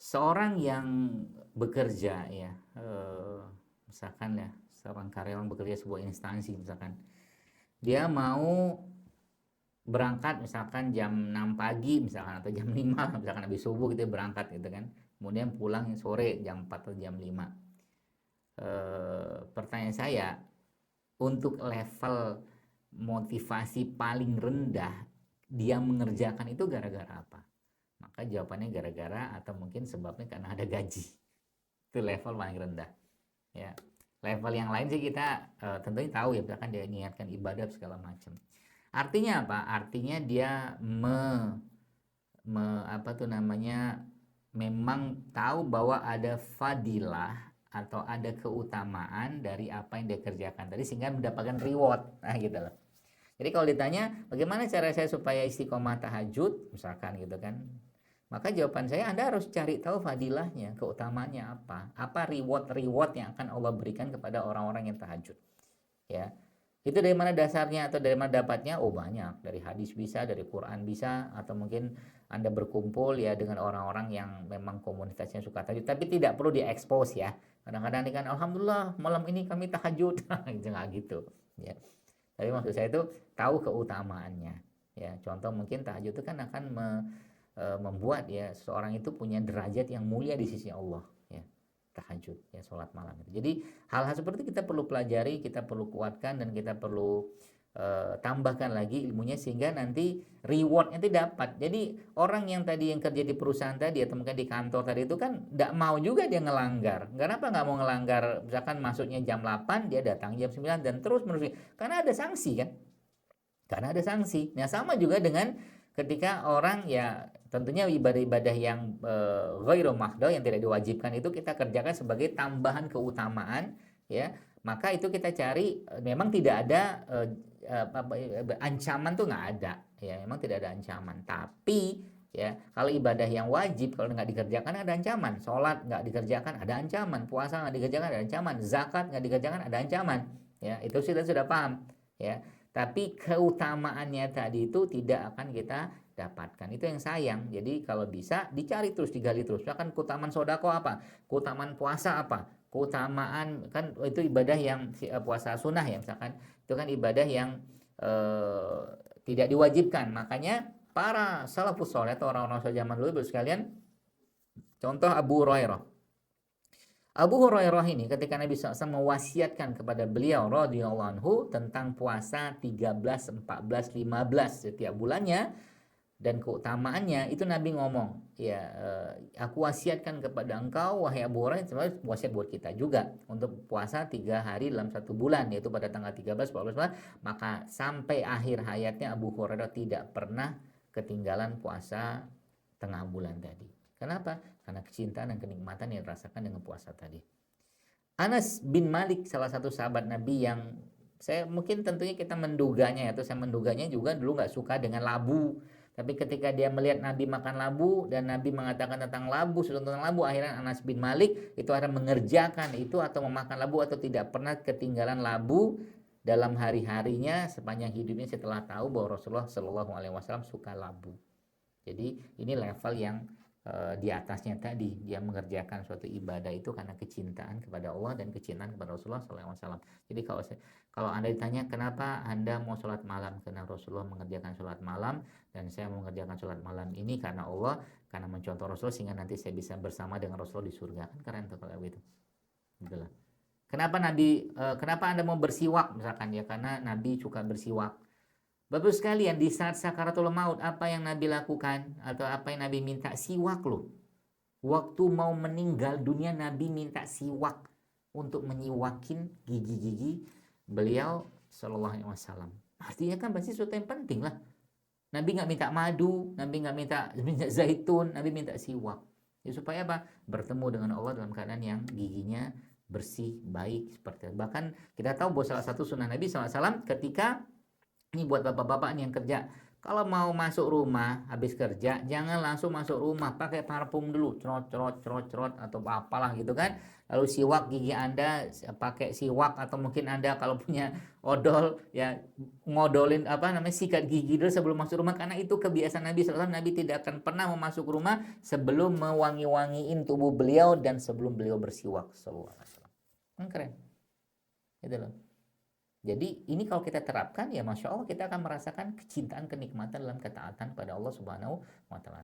Seorang yang bekerja ya, misalkan ya, seorang karyawan bekerja sebuah instansi misalkan, dia mau berangkat misalkan jam 6 pagi misalkan atau jam 5 misalkan habis subuh gitu berangkat gitu kan. Kemudian pulang sore jam 4 atau jam 5. Pertanyaan saya, untuk level motivasi paling rendah dia mengerjakan itu gara-gara apa? Maka jawabannya gara-gara atau mungkin sebabnya karena ada gaji. Itu level paling rendah ya. Level yang lain sih kita tentunya tahu ya, misalkan dia niatkan ibadah segala macam. Artinya apa? Artinya dia apa tuh namanya, memang tahu bahwa ada fadilah atau ada keutamaan dari apa yang dia kerjakan tadi sehingga mendapatkan reward. Nah gitu loh. Jadi kalau ditanya bagaimana cara saya supaya istiqomah tahajud misalkan gitu kan, maka jawaban saya, Anda harus cari tahu fadilahnya, keutamaannya apa. Apa reward yang akan Allah berikan kepada orang-orang yang tahajud. Ya. Itu dari mana dasarnya atau dari mana dapatnya? Oh banyak. Dari hadis bisa, dari Quran bisa, atau mungkin Anda berkumpul ya dengan orang-orang yang memang komunitasnya suka tahajud, tapi tidak perlu diekspos ya. Kadang-kadang kan alhamdulillah malam ini kami tahajud. Jangan gitu. Ya. Tapi maksud saya itu tahu keutamaannya. Ya, contoh mungkin tahajud itu kan akan membuat ya seorang itu punya derajat yang mulia di sisi Allah ya, tahajud ya, sholat malam itu. Jadi hal-hal seperti itu kita perlu pelajari, kita perlu kuatkan, dan kita perlu tambahkan lagi ilmunya sehingga nanti rewardnya itu dapat. Jadi orang yang tadi yang kerja di perusahaan tadi atau mungkin di kantor tadi itu kan tidak mau juga dia ngelanggar. Kenapa nggak mau ngelanggar? Misalkan masuknya jam 8 dia datang jam 9 dan terus menerus, karena ada sanksi kan, karena ada sanksi. Nah sama juga dengan ketika orang ya, tentunya ibadah-ibadah yang ghairu mahdoh, yang tidak diwajibkan itu kita kerjakan sebagai tambahan keutamaan ya, maka itu kita cari memang tidak ada ancaman tuh nggak ada ya, memang tidak ada ancaman. Tapi ya kalau ibadah yang wajib kalau nggak dikerjakan ada ancaman, sholat nggak dikerjakan ada ancaman, puasa nggak dikerjakan ada ancaman, zakat nggak dikerjakan ada ancaman ya, itu sudah paham ya. Tapi keutamaannya tadi itu tidak akan kita dapatkan. Itu yang sayang. Jadi kalau bisa dicari terus, digali terus. Misalkan keutamaan sodako apa? Keutamaan puasa apa? Keutamaan kan itu ibadah yang puasa sunnah ya misalkan. Itu kan ibadah yang tidak diwajibkan. Makanya para salafus soleh atau orang-orang zaman dulu sekalian, contoh Abu Hurairah. Abu Hurairah ini ketika Nabi SAW mewasiatkan kepada beliau radhiyallahu anhu tentang puasa 13, 14, 15 setiap bulannya dan keutamaannya, itu Nabi ngomong, ya aku wasiatkan kepada engkau wahai Abu Hurairah, sebenarnya wasiat buat kita juga untuk puasa 3 hari dalam satu bulan, yaitu pada tanggal 13, 14, 15. Maka sampai akhir hayatnya Abu Hurairah tidak pernah ketinggalan puasa tengah bulan tadi. Kenapa? Karena kecintaan dan kenikmatan yang dirasakan dengan puasa tadi. Anas bin Malik, salah satu sahabat Nabi yang saya mungkin tentunya kita menduganya, atau saya menduganya juga dulu nggak suka dengan labu. Tapi ketika dia melihat Nabi makan labu dan Nabi mengatakan tentang labu, tentang labu, akhirnya Anas bin Malik itu akan mengerjakan itu atau memakan labu atau tidak pernah ketinggalan labu dalam hari-harinya sepanjang hidupnya setelah tahu bahwa Rasulullah Shallallahu Alaihi Wasallam suka labu. Jadi ini level yang di atasnya tadi, dia mengerjakan suatu ibadah itu karena kecintaan kepada Allah dan kecintaan kepada Rasulullah SAW. Jadi kalau Anda ditanya kenapa Anda mau sholat malam, karena Rasulullah mengerjakan sholat malam, dan saya mau mengerjakan sholat malam ini karena Allah, karena mencontoh Rasul sehingga nanti saya bisa bersama dengan Rasul di surga. Kan keren tuh kalau itu. Itulah. Kenapa Anda mau bersiwak misalkan ya, karena Nabi suka bersiwak. Bapak sekalian, di saat sakaratul maut apa yang Nabi lakukan atau apa yang Nabi minta? Siwak loh. Waktu mau meninggal dunia Nabi minta siwak untuk menyiwakin gigi-gigi beliau Shallallahu Alaihi Wasallam. Artinya kan pasti sesuatu yang penting lah. Nabi nggak minta madu, Nabi nggak minta zaitun, Nabi minta siwak. Ya, supaya apa? Bertemu dengan Allah dalam keadaan yang giginya bersih, baik seperti itu. Bahkan kita tahu bahwa salah satu sunnah Nabi SAW ketika, ini buat bapak-bapak yang kerja Kalau mau masuk rumah habis kerja, jangan langsung masuk rumah, pakai parfum dulu, cerot cerot cerot cerot atau apalah gitu kan. Lalu siwak gigi Anda, pakai siwak, atau mungkin Anda kalau punya odol ya ngodolin apa namanya, sikat gigi dulu sebelum masuk rumah, karena itu kebiasaan Nabi SAW. Nabi tidak akan pernah masuk rumah sebelum mewangi-wangiin tubuh beliau dan sebelum beliau bersiwak sallallahu alaihi wasallam. Keren. Gitu loh. Jadi ini kalau kita terapkan ya Masya Allah, kita akan merasakan kecintaan, kenikmatan dalam ketaatan pada Allah Subhanahu wa Ta'ala.